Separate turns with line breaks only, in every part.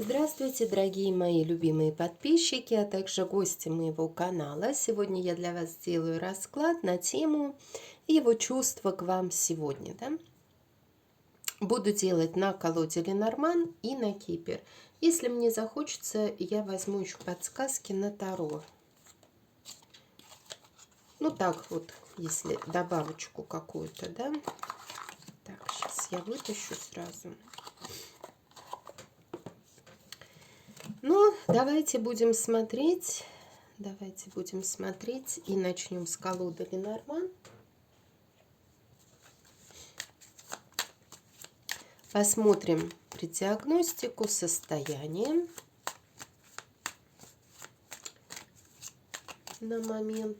Здравствуйте, дорогие мои любимые подписчики, а также гости моего канала. Сегодня я для вас сделаю расклад на тему его чувства к вам сегодня. Буду делать на колоде Ленорман и на Кипер. Если мне захочется, я возьму еще подсказки на Таро. Ну так вот, если добавочку какую-то, да. Так, сейчас я вытащу сразу. Ну, давайте будем смотреть. Давайте будем смотреть и начнем с колоды Ленорман. Посмотрим преддиагностику, состояние на момент.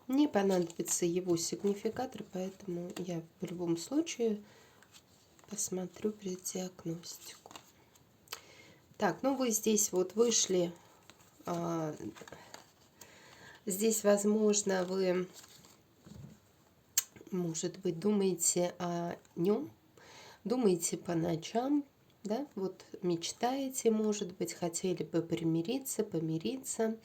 Мне понадобится его сигнификатор, поэтому я в любом случае посмотрю преддиагностику. Так, ну вы здесь вот вышли. Здесь, возможно, вы, может быть, думаете о нем, думаете по ночам, да, вот мечтаете, может быть, хотели бы примириться, помириться,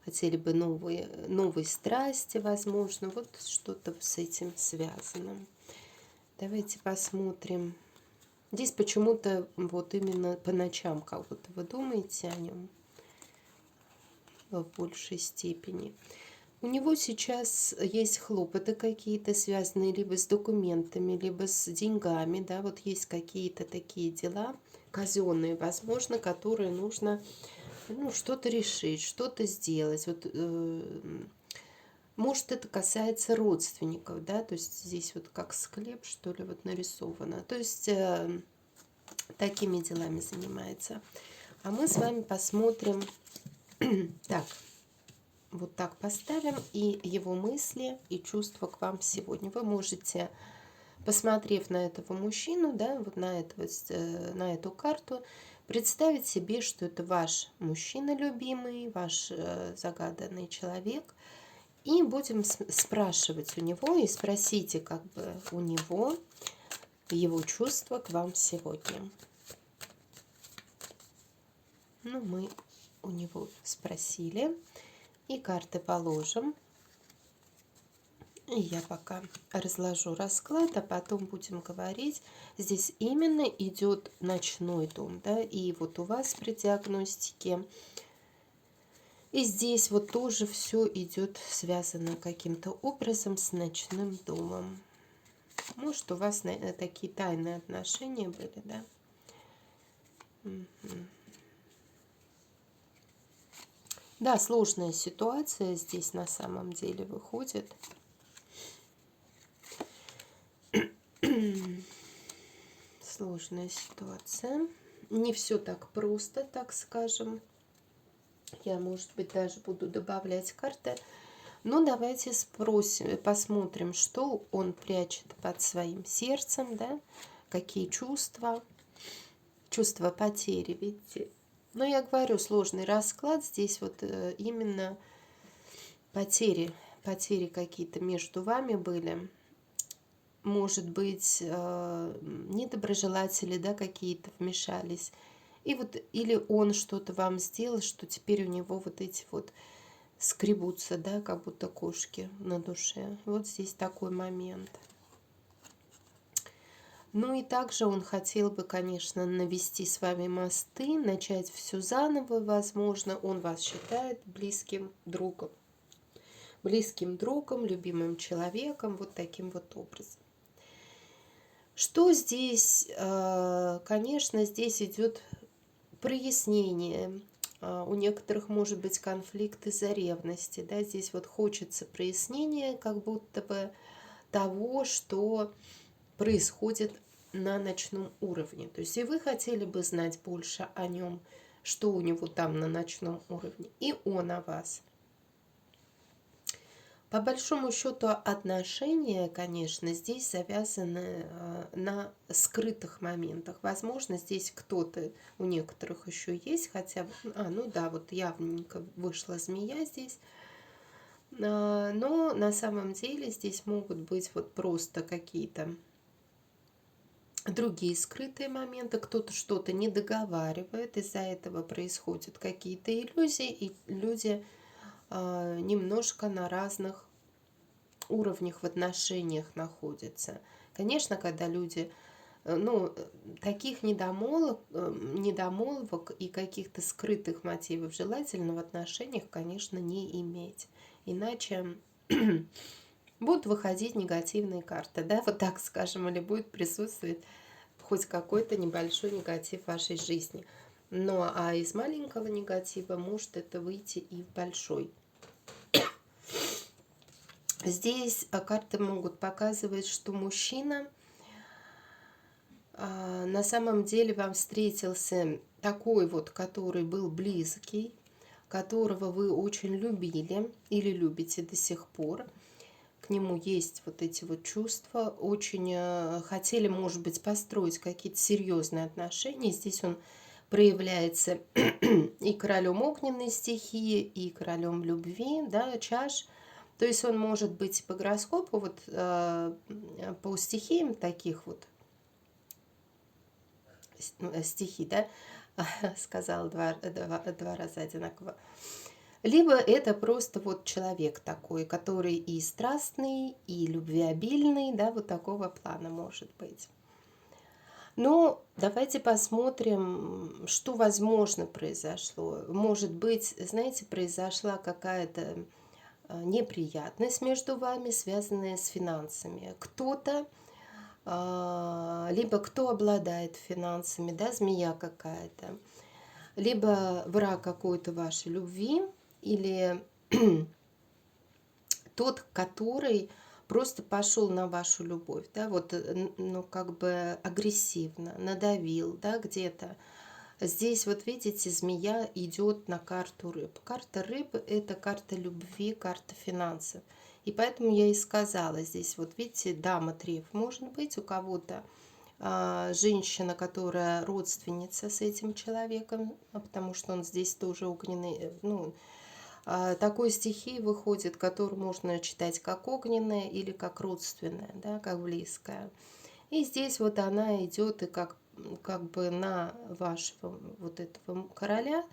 хотели бы новые страсти, возможно, вот что-то с этим связано. Давайте посмотрим. Здесь почему-то вот именно по ночам как будто вы думаете о нем в большей степени. У него сейчас есть хлопоты какие-то, связанные либо с документами, либо с деньгами, да, вот есть какие-то такие дела казенные, возможно, которые нужно, ну, что-то решить, что-то сделать. Вот, может, это касается родственников, да, то есть здесь вот как склеп, что ли, вот нарисовано. То есть такими делами занимается. А мы с вами посмотрим, так, вот так поставим, и его мысли и чувства к вам сегодня. Вы можете, посмотрев на этого мужчину, да, вот на эту карту, представить себе, что это ваш мужчина любимый, ваш загаданный человек. И будем спрашивать у него, и спросите как бы у него его чувства к вам сегодня. Ну, мы у него спросили. И карты положим. И я пока разложу расклад, а потом будем говорить. Здесь именно идет ночной дом, да, и вот у вас при диагностике. И здесь вот тоже все идет связано каким-то образом с ночным домом. Может, у вас такие тайные отношения были, да? Да, сложная ситуация здесь на самом деле выходит. Сложная ситуация. Не все так просто, так скажем. Я, может быть, даже буду добавлять карты. Но давайте посмотрим, что он прячет под своим сердцем, да? Какие чувства. Чувство потери, видите? Но я говорю, сложный расклад. Здесь вот именно потери какие-то между вами были. Может быть, недоброжелатели, да, какие-то вмешались. И вот или он что-то вам сделал, что теперь у него вот эти вот скребутся, да, как будто кошки на душе. Вот здесь такой момент. Ну и также он хотел бы, конечно, навести с вами мосты, начать все заново, возможно. Он вас считает близким другом. Близким другом, любимым человеком, вот таким вот образом. Что здесь? Конечно, здесь идет прояснение. У некоторых может быть конфликт из-за ревности. Да? Здесь вот хочется прояснения как будто бы того, что происходит на ночном уровне. То есть и вы хотели бы знать больше о нем, что у него там на ночном уровне, и он о вас. По большому счету отношения, конечно, здесь завязаны на скрытых моментах. Возможно, здесь кто-то, у некоторых еще есть, хотя, ну да, вот явненько вышла змея здесь. Но на самом деле здесь могут быть вот просто какие-то другие скрытые моменты, кто-то что-то не договаривает, из-за этого происходят какие-то иллюзии, и люди немножко на разных уровнях в отношениях находятся. Конечно, когда люди, ну, таких недомолвок и каких-то скрытых мотивов желательно в отношениях, конечно, не иметь. Иначе будут выходить негативные карты, да, вот так скажем, или будет присутствовать хоть какой-то небольшой негатив в вашей жизни. Но а из маленького негатива может это выйти и в большой. Здесь карты могут показывать, что мужчина на самом деле вам встретился такой вот, который был близкий, которого вы очень любили или любите до сих пор. К нему есть вот эти вот чувства, очень хотели, может быть, построить какие-то серьезные отношения. Здесь он проявляется и королем огненной стихии, и королем любви, да, чаш. То есть он может быть по гороскопу, вот по стихиям таких вот стихий, да, сказала два раза одинаково. Либо это просто вот человек такой, который и страстный, и любвеобильный, да, вот такого плана может быть. Но давайте посмотрим, что, возможно, произошло. Может быть, знаете, произошла какая-то неприятность между вами, связанная с финансами. Кто-то, либо кто обладает финансами, да, змея какая-то, либо враг какой-то вашей любви, или тот, который просто пошел на вашу любовь, да, вот, ну, как бы агрессивно, надавил, да, где-то. Здесь, вот видите, змея идет на карту рыб. Карта рыб – это карта любви, карта финансов. И поэтому я и сказала здесь, вот видите, дама треф. Может быть, у кого-то женщина, которая родственница с этим человеком, потому что он здесь тоже огненный, ну, такой стихии выходит, которую можно читать как огненная или как родственная, да, как близкая. И здесь вот она идет и как бы на вашего вот этого короля,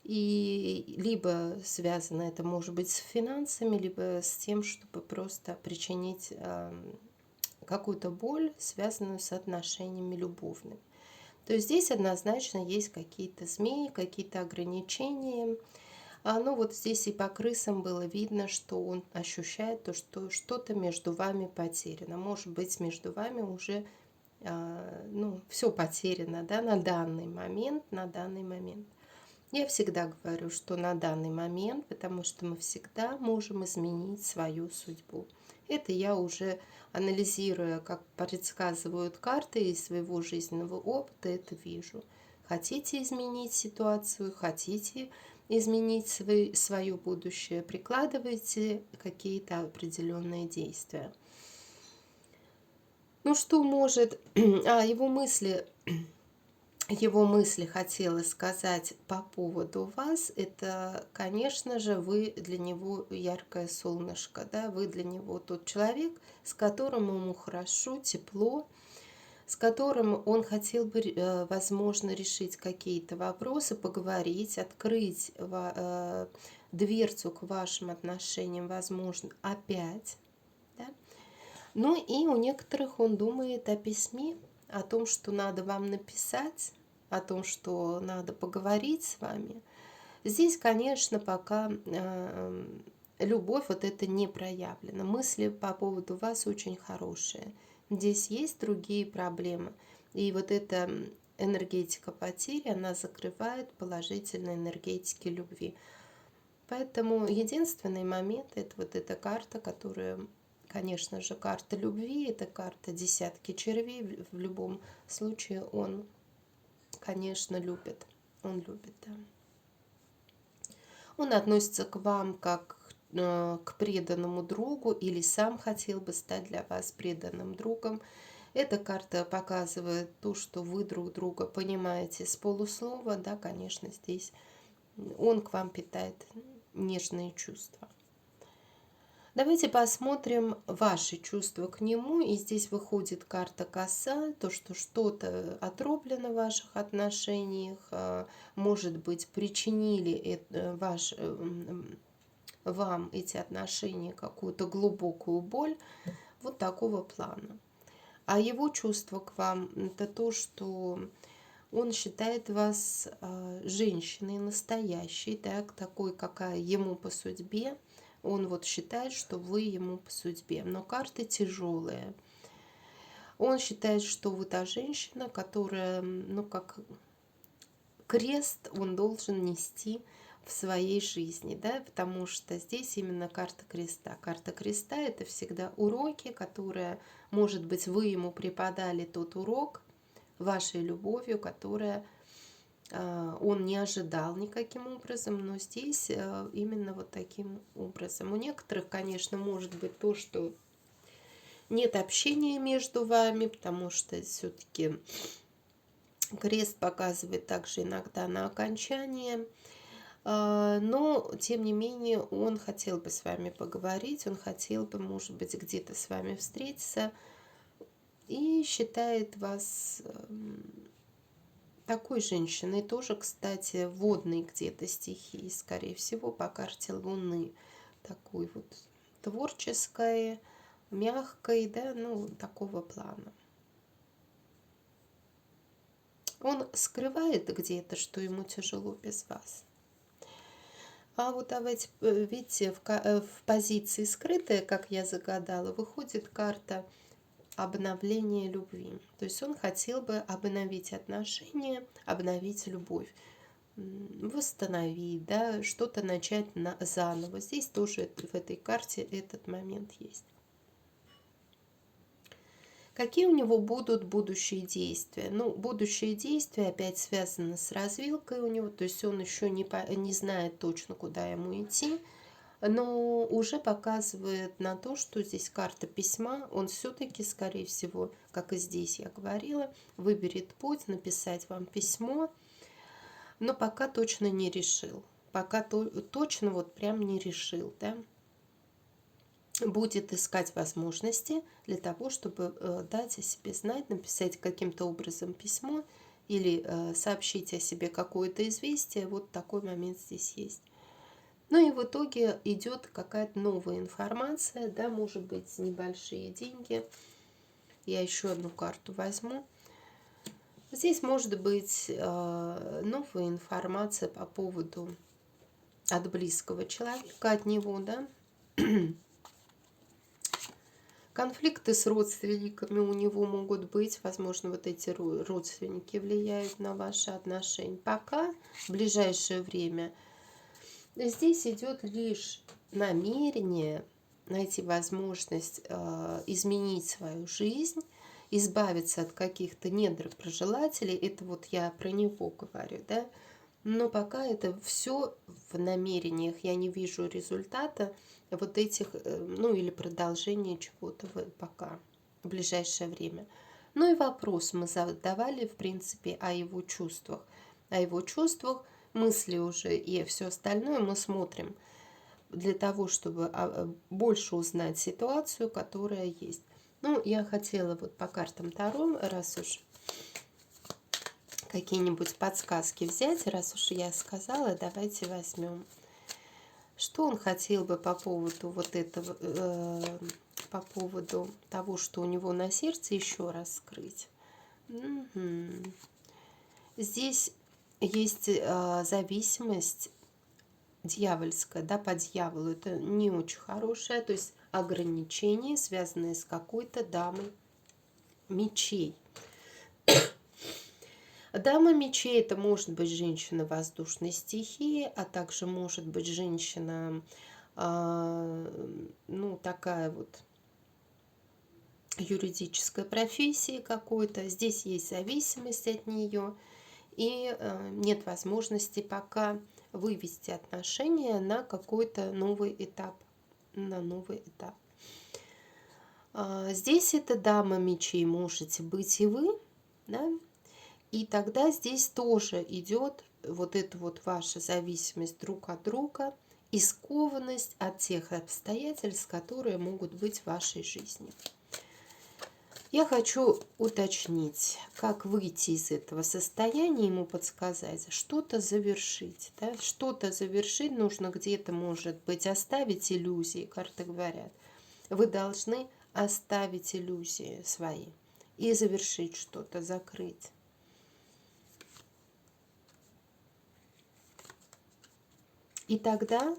и либо связано это может быть с финансами, либо с тем, чтобы просто причинить какую-то боль, связанную с отношениями любовными. То есть здесь однозначно есть какие-то змеи, какие-то ограничения. Ну вот здесь и по крысам было видно, что он ощущает то, что что-то между вами потеряно. Может быть, между вами уже ну, все потеряно, да, на данный момент, на данный момент. Я всегда говорю, что на данный момент, потому что мы всегда можем изменить свою судьбу. Это я уже анализируя, как предсказывают карты из своего жизненного опыта, это вижу. Хотите изменить ситуацию, хотите изменить свое будущее, прикладывайте какие-то определенные действия. Ну что может... Его мысли хотела сказать по поводу вас, это, конечно же, вы для него яркое солнышко, да, вы для него тот человек, с которым ему хорошо, тепло, с которым он хотел бы, возможно, решить какие-то вопросы, поговорить, открыть дверцу к вашим отношениям, возможно, опять. Да? Ну и у некоторых он думает о письме, о том, что надо вам написать, о том, что надо поговорить с вами. Здесь, конечно, пока любовь вот это не проявлена. Мысли по поводу вас очень хорошие. Здесь есть другие проблемы. И вот эта энергетика потери, она закрывает положительные энергетики любви. Поэтому единственный момент – это вот эта карта, которая, конечно же, карта любви, это карта десятки червей. В любом случае он, конечно, любит. Он любит, да. Он относится к вам как к преданному другу или сам хотел бы стать для вас преданным другом. Эта карта показывает то, что вы друг друга понимаете с полуслова. Да, конечно, здесь он к вам питает нежные чувства. Давайте посмотрим ваши чувства к нему. И здесь выходит карта коса, то, что что-то отроблено в ваших отношениях, может быть, причинили вам эти отношения какую-то глубокую боль, вот такого плана. А его чувство к вам – это то, что он считает вас женщиной настоящей, так, такой, какая ему по судьбе. Он вот считает, что вы ему по судьбе. Но карты тяжелые. Он считает, что вы та женщина, которая, ну, как крест он должен нести в своей жизни, да, потому что здесь именно карта креста. Карта креста – это всегда уроки, которые, может быть, вы ему преподали тот урок вашей любовью, которая он не ожидал никаким образом, но здесь именно вот таким образом. У некоторых, конечно, может быть то, что нет общения между вами, потому что все-таки крест показывает также иногда на окончание. Но, тем не менее, он хотел бы с вами поговорить, он хотел бы, может быть, где-то с вами встретиться и считает вас такой женщиной, тоже, кстати, водной где-то стихии, скорее всего, по карте Луны, такой вот творческой, мягкой, да, ну, такого плана. Он скрывает где-то, что ему тяжело без вас. А вот давайте, видите, в позиции скрытая, как я загадала, выходит карта обновления любви. То есть он хотел бы обновить отношения, обновить любовь, восстановить, да, что-то начать заново. Здесь тоже в этой карте этот момент есть. Какие у него будут будущие действия? Ну, будущие действия опять связаны с развилкой у него, то есть он еще не знает точно, куда ему идти, но уже показывает на то, что здесь карта письма, он все-таки, скорее всего, как и здесь я говорила, выберет путь, написать вам письмо, но пока точно не решил, пока точно вот прям не решил, да. Будет искать возможности для того, чтобы дать о себе знать, написать каким-то образом письмо или сообщить о себе какое-то известие. Вот такой момент здесь есть. Ну и в итоге идет какая-то новая информация, да, может быть, небольшие деньги. Я еще одну карту возьму. Здесь может быть новая информация по поводу от близкого человека, от него, да. Конфликты с родственниками у него могут быть. Возможно, вот эти родственники влияют на ваши отношения. Пока, в ближайшее время, здесь идет лишь намерение найти возможность изменить свою жизнь, избавиться от каких-то недоброжелателей. Это вот я про него говорю, да. Но пока это все в намерениях. Я не вижу результата вот этих, ну или продолжения чего-то пока, в ближайшее время. Ну и вопрос мы задавали, в принципе, о его чувствах. О его чувствах, мысли уже и все остальное мы смотрим для того, чтобы больше узнать ситуацию, которая есть. Ну, я хотела вот по картам Таро, раз уж какие-нибудь подсказки взять, раз уж я сказала, давайте возьмем. Что он хотел бы по поводу вот этого, по поводу того, что у него на сердце, еще раз скрыть? Здесь есть зависимость дьявольская, да, по дьяволу. Это не очень хорошее, то есть ограничения, связанные с какой-то дамой мечей. Дама мечей – это может быть женщина воздушной стихии, а также может быть женщина, ну, такая вот юридической профессии какой-то. Здесь есть зависимость от нее, и нет возможности пока вывести отношения на какой-то новый этап. На новый этап. Здесь это дама мечей можете быть и вы, да? И тогда здесь тоже идет вот эта вот ваша зависимость друг от друга и скованность от тех обстоятельств, которые могут быть в вашей жизни. Я хочу уточнить, как выйти из этого состояния, ему подсказать, что-то завершить. Да? Что-то завершить нужно где-то, может быть, оставить иллюзии, карты говорят. Вы должны оставить иллюзии свои и завершить что-то, закрыть. И тогда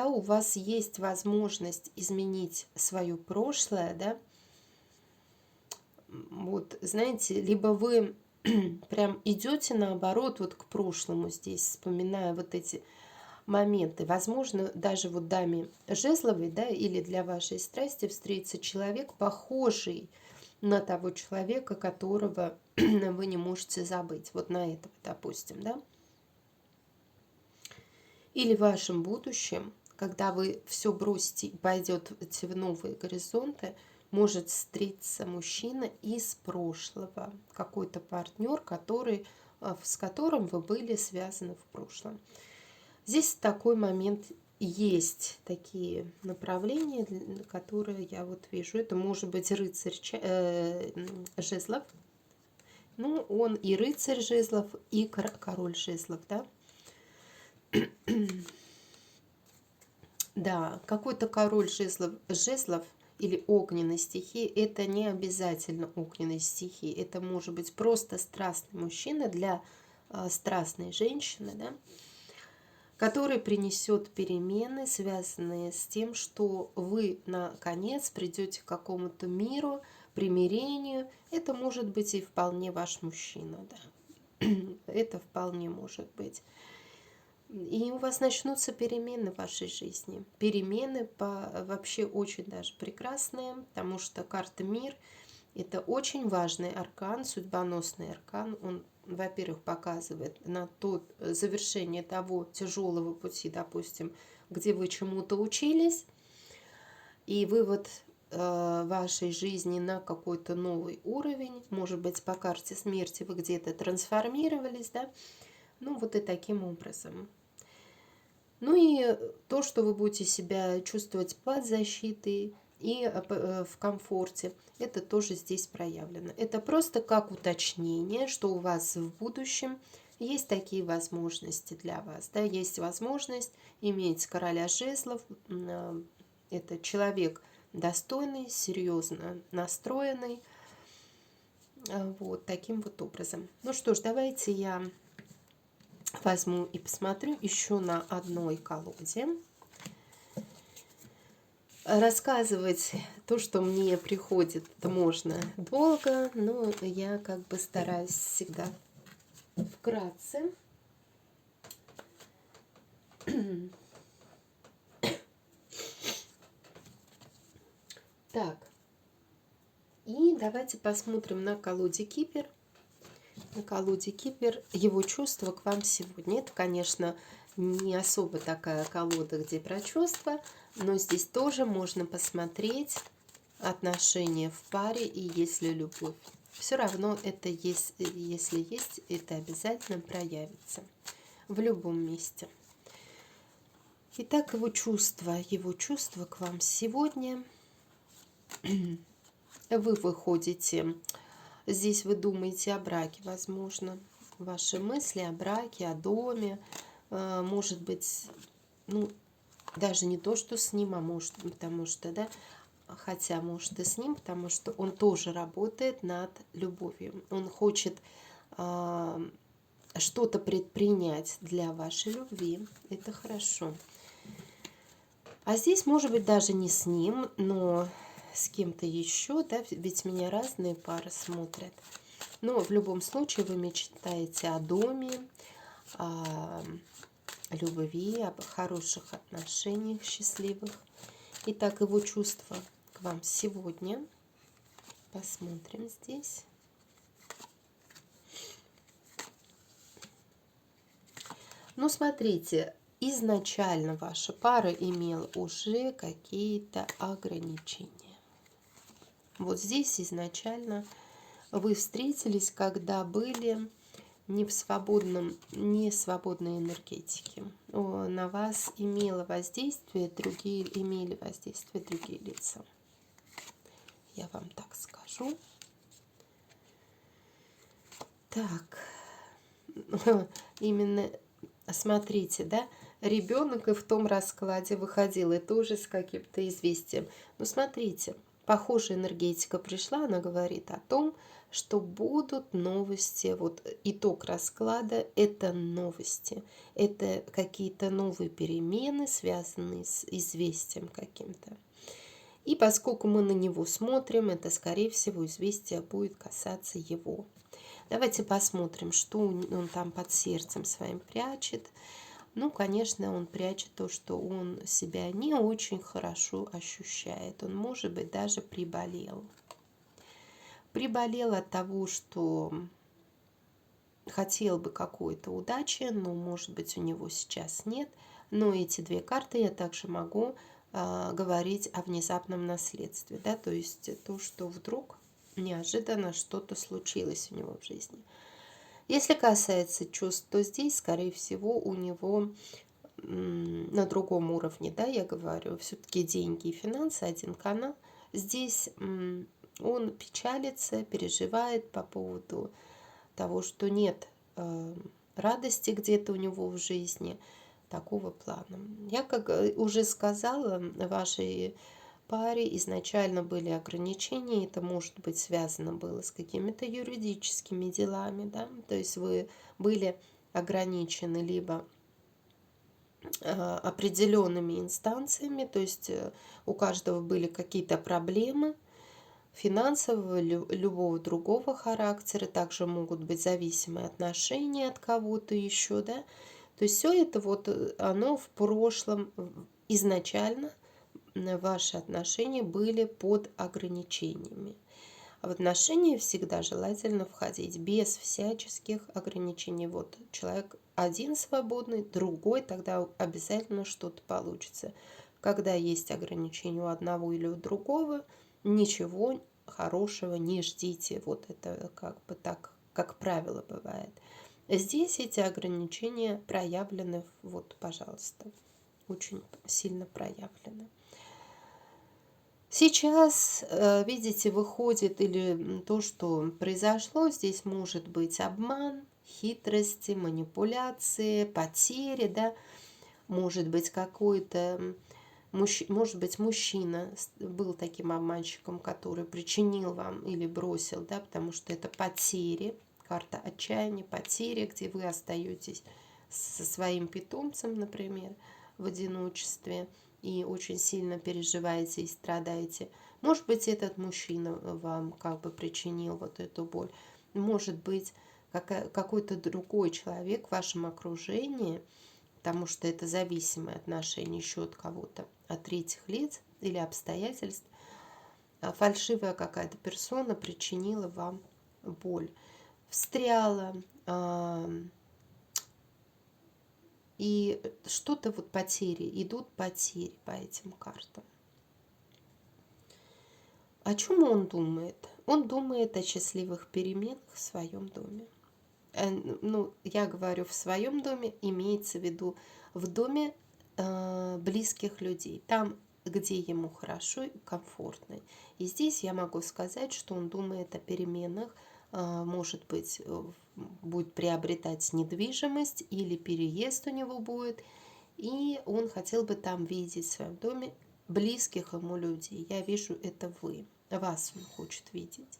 у вас есть возможность изменить свое прошлое, да? Вот, знаете, либо вы прям идете наоборот вот к прошлому здесь, вспоминая вот эти моменты. Возможно, даже вот даме жезловой, да, или для вашей страсти встретится человек, похожий на того человека, которого вы не можете забыть. Вот на этого, допустим, да. Или в вашем будущем, когда вы все бросите и пойдете в новые горизонты, может встретиться мужчина из прошлого, какой-то партнер, с которым вы были связаны в прошлом. Здесь такой момент есть, такие направления, которые я вот вижу. Это может быть рыцарь жезлов. Ну, он и рыцарь жезлов, и король жезлов, да. Да, какой-то король жезлов или огненной стихии, это не обязательно огненной стихии. Это может быть просто страстный мужчина для страстной женщины, да, который принесет перемены, связанные с тем, что вы, наконец, придете к какому-то миру, примирению. Это может быть и вполне ваш мужчина, да. Это вполне может быть. И у вас начнутся перемены в вашей жизни. Перемены вообще очень даже прекрасные, потому что карта Мир – это очень важный аркан, судьбоносный аркан. Он, во-первых, показывает на то завершение того тяжелого пути, допустим, где вы чему-то учились, и вывод вашей жизни на какой-то новый уровень. Может быть, по карте смерти вы где-то трансформировались, да? Ну, вот и таким образом. Ну и то, что вы будете себя чувствовать под защитой и в комфорте, это тоже здесь проявлено. Это просто как уточнение, что у вас в будущем есть такие возможности для вас. Да? Есть возможность иметь короля жезлов. Это человек достойный, серьезно настроенный. Вот таким вот образом. Ну что ж, давайте я возьму и посмотрю еще на одной колоде. Рассказывать то, что мне приходит, можно долго, но я как бы стараюсь всегда вкратце. Так, и давайте посмотрим на колоде Кипер. На колоде Кипер его чувства к вам сегодня. Это, конечно, не особо такая колода, где про чувства, но здесь тоже можно посмотреть отношения в паре и если любовь. Все равно это есть, если есть, это обязательно проявится в любом месте. Итак, его чувства к вам сегодня. Вы выходите, здесь вы думаете о браке, возможно, ваши мысли о браке, о доме, может быть, ну, даже не то, что с ним, а может, потому что, да, хотя, может, и с ним, потому что он тоже работает над любовью. Он хочет что-то предпринять для вашей любви. Это хорошо. А здесь, может быть, даже не с ним, но с кем-то еще, да, ведь меня разные пары смотрят. Но в любом случае вы мечтаете о доме, о любви, об хороших отношениях счастливых. Итак, его чувства к вам сегодня. Посмотрим здесь. Ну, смотрите, изначально ваша пара имела уже какие-то ограничения. Вот здесь изначально вы встретились, когда были не в свободном, не свободной энергетике. На вас имело воздействие, имели воздействие другие лица. Я вам так скажу. Так, именно, смотрите, да, ребенок и в том раскладе выходил, и тоже с каким-то известием. Но смотрите, похожая энергетика пришла, она говорит о том, что будут новости. Вот итог расклада – это новости, это какие-то новые перемены, связанные с известием каким-то. И поскольку мы на него смотрим, это, скорее всего, известие будет касаться его. Давайте посмотрим, что он там под сердцем своим прячет. Ну, конечно, он прячет то, что он себя не очень хорошо ощущает. Он, может быть, даже приболел. Приболел от того, что хотел бы какой-то удачи, но, может быть, у него сейчас нет. Но эти две карты я также могу говорить о внезапном наследстве. Да? То есть то, что вдруг неожиданно что-то случилось у него в жизни. Если касается чувств, то здесь, скорее всего, у него на другом уровне, да, я говорю, все-таки деньги и финансы, один канал. Здесь он печалится, переживает по поводу того, что нет радости где-то у него в жизни, такого плана. Я, как уже сказала, вашей паре изначально были ограничения, это может быть связано было с какими-то юридическими делами, да, то есть вы были ограничены либо определенными инстанциями, то есть у каждого были какие-то проблемы финансового, любого другого характера, также могут быть зависимые отношения от кого-то еще, да, то есть все это вот оно в прошлом изначально ваши отношения были под ограничениями. А в отношения всегда желательно входить без всяческих ограничений. Вот человек один свободный, другой, тогда обязательно что-то получится. Когда есть ограничения у одного или у другого, ничего хорошего не ждите. Вот это как бы так, как правило, бывает. Здесь эти ограничения проявлены, вот, пожалуйста, очень сильно проявлены. Сейчас, видите, выходит или то, что произошло, здесь может быть обман, хитрости, манипуляции, потери, да, может быть какой-то, может быть мужчина был таким обманщиком, который причинил вам или бросил, да, потому что это потери, карта отчаяния, потери, где вы остаетесь со своим питомцем, например, в одиночестве, и очень сильно переживаете и страдаете. Может быть, этот мужчина вам как бы причинил вот эту боль. Может быть, какой-то другой человек в вашем окружении, потому что это зависимые отношения еще от кого-то, от третьих лиц или обстоятельств, фальшивая какая-то персона причинила вам боль. Встряла, и что-то вот потери, идут потери по этим картам. О чем он думает? Он думает о счастливых переменах в своем доме. Ну, я говорю в своем доме, имеется в виду в доме близких людей, там, где ему хорошо и комфортно. И здесь я могу сказать, что он думает о переменах, может быть, будет приобретать недвижимость или переезд у него будет, и он хотел бы там видеть в своем доме близких ему людей. Я вижу, это вы, вас он хочет видеть.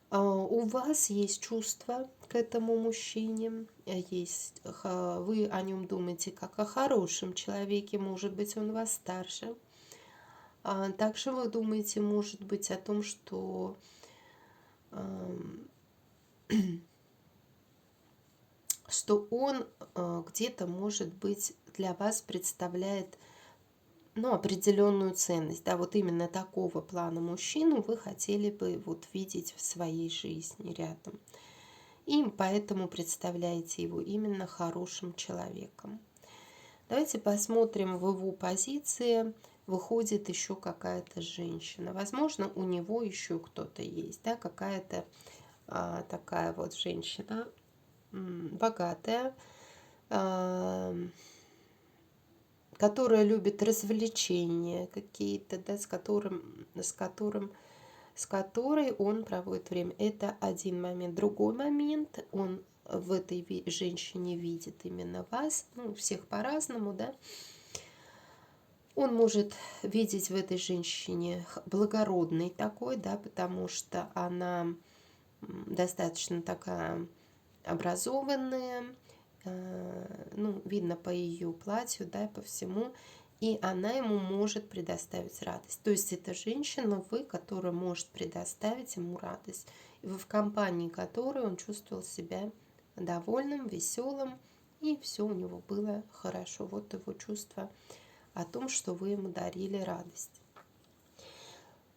У вас есть чувство к этому мужчине, есть, вы о нем думаете как о хорошем человеке, может быть, он вас старше. Также вы думаете, может быть, о том, что он где-то, может быть, для вас представляет, ну, определенную ценность. Да, вот именно такого плана мужчину вы хотели бы вот видеть в своей жизни рядом. и поэтому представляете его именно хорошим человеком. Давайте посмотрим, в его позиции выходит еще какая-то женщина. Возможно, у него еще кто-то есть, да, какая-то такая вот женщина, богатая, которая любит развлечения какие-то, да, с которой он проводит время. Это один момент. Другой момент, он в этой женщине видит именно вас, ну, всех по-разному, да. Он может видеть в этой женщине благородной такой, да, потому что она достаточно такая образованная, ну, видно по ее платью, да, по всему, и она ему может предоставить радость. То есть это женщина, вы, которая может предоставить ему радость, в компании которой он чувствовал себя довольным, веселым, и все у него было хорошо. Вот его чувство о том, что вы ему дарили радость.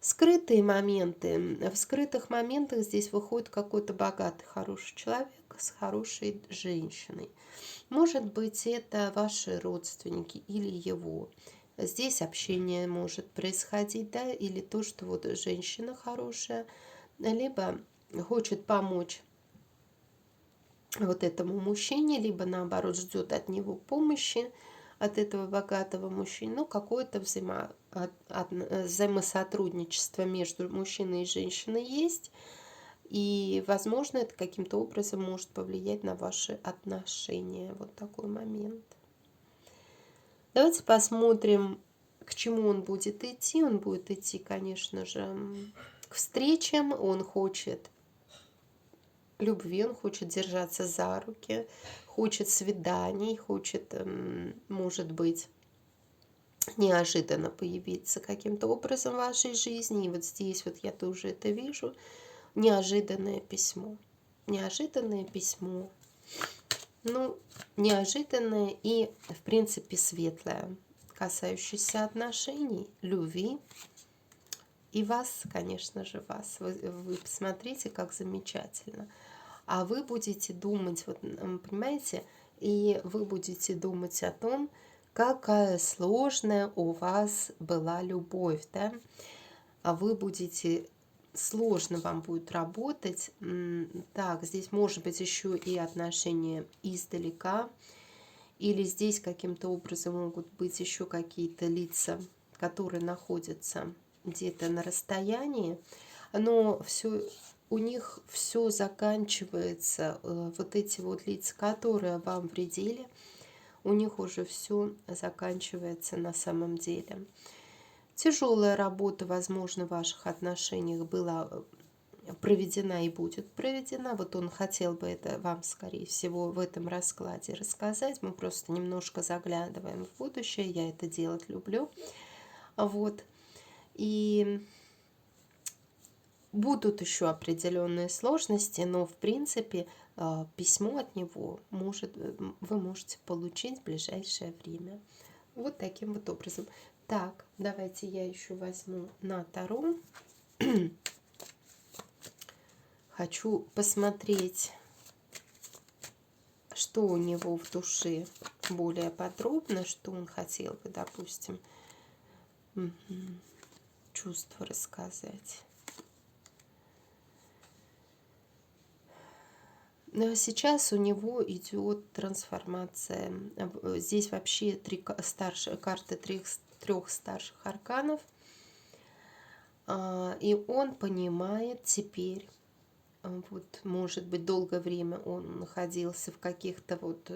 Скрытые моменты. В скрытых моментах здесь выходит какой-то богатый, хороший человек с хорошей женщиной. Может быть, это ваши родственники или его. Здесь общение может происходить, да, или то, что вот женщина хорошая, либо хочет помочь вот этому мужчине, либо наоборот ждет от него помощи, от этого богатого мужчины, ну, какое-то взаимосотрудничество между мужчиной и женщиной есть, и, возможно, это каким-то образом может повлиять на ваши отношения. Вот такой момент. Давайте посмотрим, к чему он будет идти. Он будет идти, конечно же, к встречам, он хочет любви, он хочет держаться за руки, хочет свиданий, хочет, может быть, неожиданно появиться каким-то образом в вашей жизни. И вот здесь вот я тоже это вижу. Неожиданное письмо. Неожиданное письмо. Ну, неожиданное и, в принципе, светлое, касающееся отношений, любви. И вас, конечно же, вас. Вы посмотрите, как замечательно. А вы будете думать, вот, понимаете, и вы будете думать о том, какая сложная у вас была любовь, да? А вы будете, сложно вам будет работать. Так, здесь может быть еще и отношения издалека, или здесь каким-то образом могут быть еще какие-то лица, которые находятся где-то на расстоянии, но все у них все заканчивается, вот эти вот лица, которые вам вредили, у них уже все заканчивается на самом деле. Тяжелая работа, возможно, в ваших отношениях была проведена и будет проведена. Вот он хотел бы это вам, скорее всего, в этом раскладе рассказать. Мы просто немножко заглядываем в будущее. Я это делать люблю. Вот. И будут еще определенные сложности, но, в принципе, письмо от него вы можете получить в ближайшее время. Вот таким вот образом. Так, давайте я еще возьму на Таро. Хочу посмотреть, что у него в душе более подробно, что он хотел бы, допустим, чувства рассказать. Но сейчас у него идет трансформация. Здесь вообще карты трех старших арканов. И он понимает теперь, вот, может быть, долгое время он находился в каких-то вот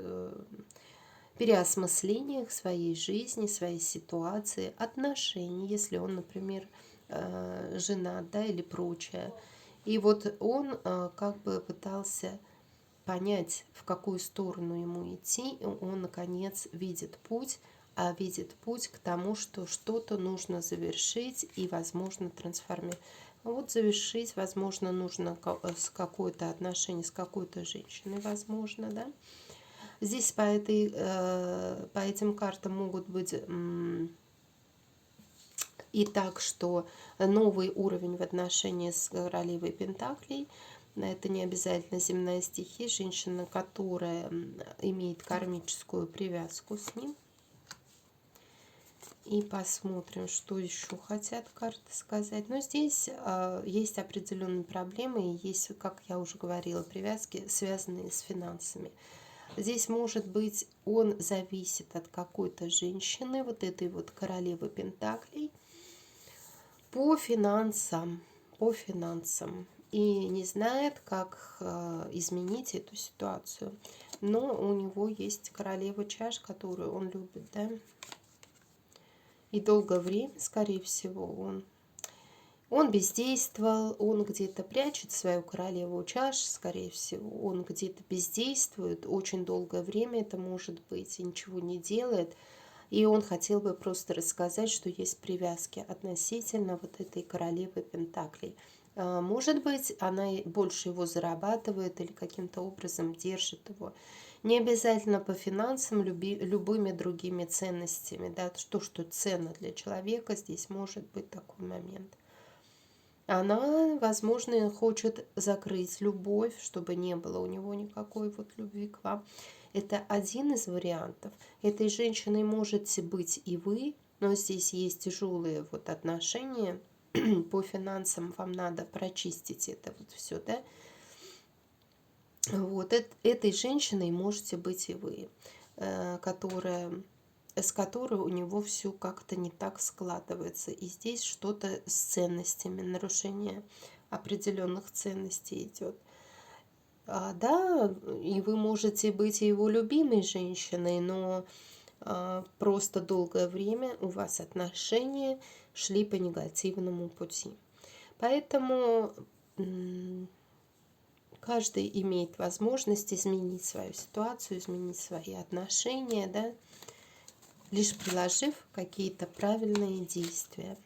переосмыслениях своей жизни, своей ситуации, отношений, если он, например, женат, да, или прочее. И вот он как бы пытался понять, в какую сторону ему идти, и он, наконец, видит путь к тому, что что-то нужно завершить и, возможно, трансформировать. Вот завершить, возможно, нужно с какое-то отношение, с какой-то женщиной, возможно, да. Здесь по этим картам могут быть и так, что новый уровень в отношении с королевой Пентаклей, Это не обязательно земная стихия, женщина, которая имеет кармическую привязку с ним. И посмотрим, что еще хотят карты сказать. Но здесь есть определенные проблемы, и есть, как я уже говорила, привязки, связанные с финансами. Здесь, может быть, он зависит от какой-то женщины, вот этой вот королевы Пентаклей, по финансам, и не знает, как изменить эту ситуацию. Но у него есть королева чаш, которую он любит, да. И долгое время, скорее всего, он бездействовал, он где-то прячет свою королеву чаш, скорее всего, он где-то бездействует, очень долгое время это может быть, и ничего не делает. И он хотел бы просто рассказать, что есть привязки относительно вот этой королевы Пентаклей. Может быть, она больше его зарабатывает или каким-то образом держит его. Не обязательно по финансам, любыми другими ценностями. Да, то, что ценно для человека, здесь может быть такой момент. Она, возможно, хочет закрыть любовь, чтобы не было у него никакой вот любви к вам. Это один из вариантов. Этой женщиной можете быть и вы, но здесь есть тяжелые вот отношения. По финансам вам надо прочистить это вот все, да. Вот этой женщиной можете быть и вы, с которой у него все как-то не так складывается. И здесь что-то с ценностями, нарушение определенных ценностей идет. Да, и вы можете быть его любимой женщиной, но просто долгое время у вас отношения шли по негативному пути. Поэтому каждый имеет возможность изменить свою ситуацию, изменить свои отношения, да, лишь приложив какие-то правильные действия.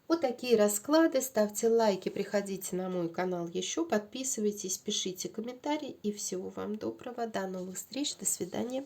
Вот такие расклады. Ставьте лайки, приходите на мой канал еще, подписывайтесь, пишите комментарии. И всего вам доброго. До новых встреч. До свидания.